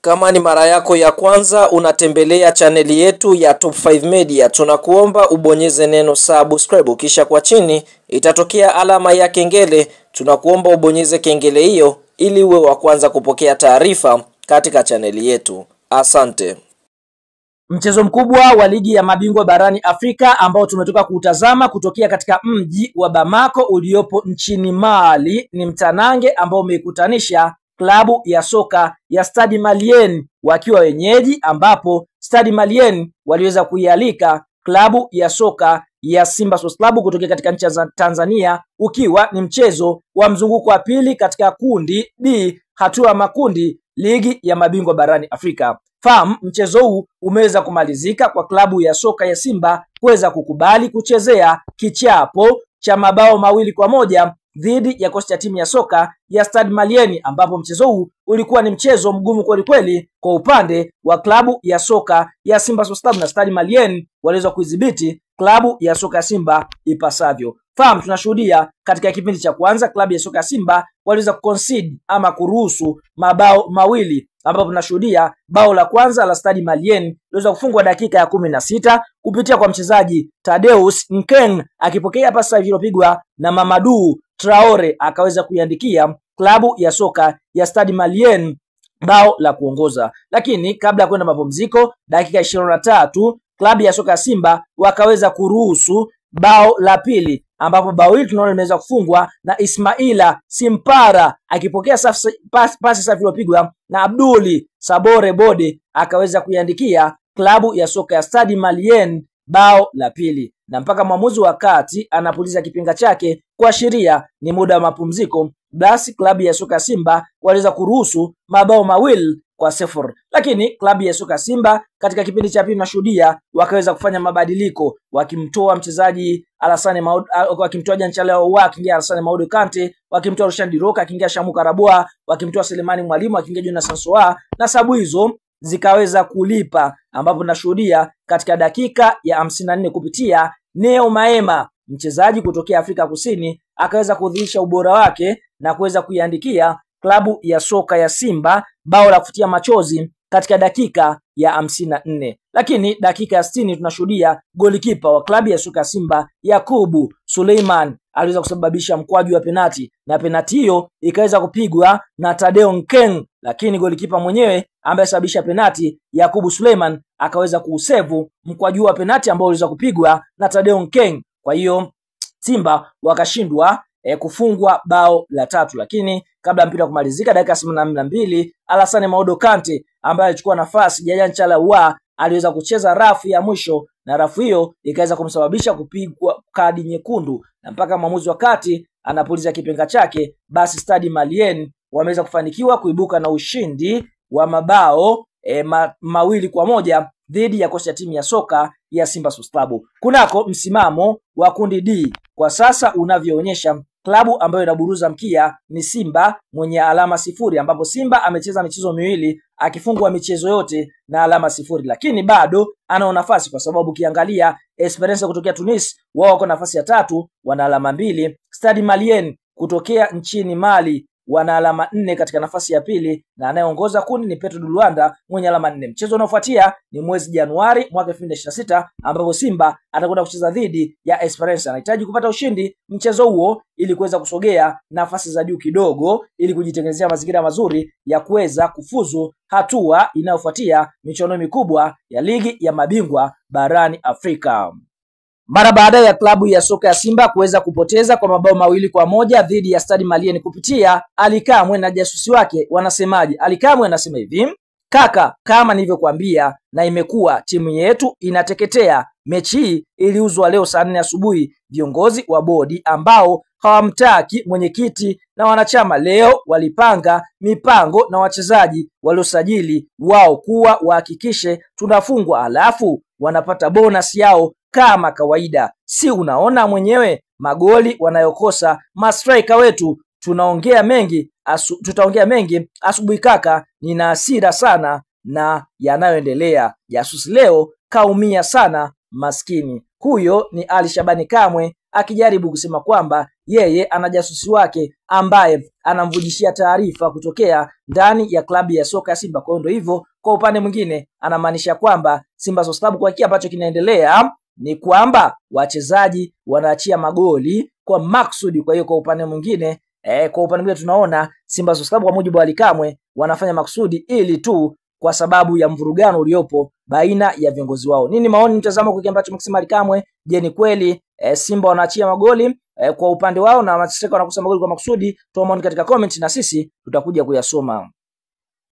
Kama ni mara yako ya kwanza unatembelea chaneli yetu ya Top 5 Media, tunakuomba ubonyeze neno subscribe, kisha kwa chini itatokea alama ya kengele. Tunakuomba ubonyeze kengele hiyo ili uwe wa kwanza kupokea taarifa katika chaneli yetu. Asante. Mchezo mkubwa wa ligi ya mabingwa barani Afrika ambao tumetoka kutazama kutokea katika mji wa Bamako uliopo nchini Mali ni mtanange ambao umeikutanisha klabu ya soka ya Stade Malien wakiwa wenyeji, ambapo Stade Malien waliweza kuialika klabu ya soka ya Simba Sports Club kutokea katika nchi ya Tanzania, ukiwa ni mchezo wa mzunguko wa pili katika kundi D, hatua ya makundi ligi ya mabingwa barani Afrika. Mchezo huu umeweza kumalizika kwa klabu ya soka ya Simba kuweza kukubali kuchezea kichapo cha mabao 2-1 dhidi ya kosti ya timu ya soka ya Stade Malien, ambapo mchezo huu ulikuwa ni mchezo mgumu kweli kweli kwa upande wa klabu ya soka ya Simba Sports Club, na Stade Malien waliweza kuidhibiti klabu ya soka ya Simba ipasavyo. Tunashuhudia katika kipindi cha kwanza klabu ya soka ya Simba waliweza kuconcede ama kuruhusu mabao 2, ambapo tunashuhudia bao la kwanza la Stade Malien liweza kufungwa dakika ya 16 kupitia kwa mchezaji Tadeus Nkeng akipokea pasi iliyopigwa na Mamadou Traore, akaweza kuiandikia klabu ya soka ya Stade Malien bao la kuongoza. Lakini kabla ya kwenda mapumziko, dakika 23 klabu ya soka ya Simba wakaweza kuruhusu bao la pili, ambapo bao hili tunaona limeweza kufungwa na Ismaila Simpara akipokea pasi safi iliyopigwa na Abduli Sabore Bode, akaweza kuiandikia klabu ya soka ya Stade Malien bao la pili. Na mpaka mwamuzi wa kati anapuliza kipinga chake kuashiria ni muda wa mapumziko, basi klabu ya soka Simba waliweza kuruhusu mabao 2-0. Lakini klabu ya soka Simba katika kipindi cha pili nashuhudia wakaweza kufanya mabadiliko, wakimtoa mchezaji Alassane Maodo, wakimtoa Janchale wa akiingia Alassane Maodo Kante, wakimtoa Rushan Diroka akiingia Shamu Karabua, wakimtoa Selemani Mwalimu akiingia Jonas Sansoa, na sababu hizo zikaweza kulipa, ambapo nashuhudia katika dakika ya 54 kupitia Neo Maema, mchezaji kutokea Afrika Kusini, akaweza kudhihirisha ubora wake na kuweza kuiandikia klabu ya soka ya Simba bao la kufutia machozi katika dakika ya 54. Lakini dakika ya 60 tunashuhudia golikipa wa klabu ya soka ya Simba Yakubu Suleiman aliweza kusababisha mkwaju wa penati, na penati hiyo ikaweza kupigwa na Tadeo Nkeng, lakini golikipa mwenyewe ambaye sababisha penati Yakubu Suleiman akaweza kuusevu mkwaju wa penati ambao uliweza kupigwa na Tadeo Nkeng. Kwa hiyo Simba wakashindwa kufungwa bao la 3. Lakini kabla mpira kumalizika dakika 82, Alassane Maodo Kante ambaye alichukua nafasi ya Janchale wa aliweza kucheza rafu ya mwisho, na rafu hiyo ikaweza kumsababisha kupigwa kadi nyekundu, na mpaka mwamuzi wa kati anapuliza kipenga chake, basi Stade Malien wameweza kufanikiwa kuibuka na ushindi wa mabao 2-1 dhidi ya kocha timu ya soka ya Simba Sports Club. Kunako msimamo wa kundi D kwa sasa unavyoonyesha, klabu ambayo inaburuza mkia ni Simba mwenye alama 0, ambapo Simba amecheza michezo miwili akifungwa michezo yote na alama 0, lakini bado ana nafasi, kwa sababu ukiangalia Esperance kutokea Tunis wao wako nafasi ya 3 wana alama 2. Stade Malien kutokea nchini Mali wana alama 4 katika nafasi ya pili, na anayeongoza kundi ni Petro de Luanda mwenye alama 4. Mchezo unaofuatia ni mwezi Januari mwaka 2026, ambapo Simba atakwenda kucheza dhidi ya Esperance. Anahitaji kupata ushindi mchezo huo ili kuweza kusogea nafasi za juu kidogo, ili kujitengenezea mazingira mazuri ya kuweza kufuzu hatua inayofuatia michuano mikubwa ya ligi ya mabingwa barani Afrika. Mara baada ya klabu ya soka ya Simba kuweza kupoteza kwa mabao 2-1 dhidi ya Stade Malien kupitia Ali Kamwe na jasusi wake, wanasemaje? Ali Kamwe anasema hivi: kaka, kama nilivyokuambia na imekuwa timu yetu inateketea. Mechi hii iliuzwa leo saa 4 asubuhi. Viongozi wa bodi ambao hawamtaki mwenyekiti na wanachama leo walipanga mipango na wachezaji waliosajili wao kuwa wahakikishe tunafungwa, alafu wanapata bonus yao kama kawaida. Si unaona mwenyewe magoli wanayokosa mastrika wetu. Tutaongea mengi asubuhi kaka, nina hasira sana na yanayoendelea. Jasusi leo kaumia sana maskini. Huyo ni Ali Shabani Kamwe akijaribu kusema kwamba yeye ana jasusi wake ambaye anamvujishia taarifa kutokea ndani ya klabu ya soka ya Simba. Kwa hiyo ndio hivyo, kwa upande mwingine anamaanisha kwamba Simba Sports Club kwa kile ambacho kinaendelea ni kwamba wachezaji wanaachia magoli kwa maksudi. Kwa hiyo kwa upande mwingine tunaona Simba Sports Club kwa mujibu wa Ally Kamwe wanafanya maksudi ili tu kwa sababu ya mvurugano uliopo baina ya viongozi wao. Nini maoni mtazamo kwa kile ambacho mkisema Ally Kamwe? Je, ni kweli Simba wanaachia magoli kwa upande wao na wanataka wanakusema magoli kwa maksudi? Toa maoni katika comment na sisi tutakuja kuyasoma.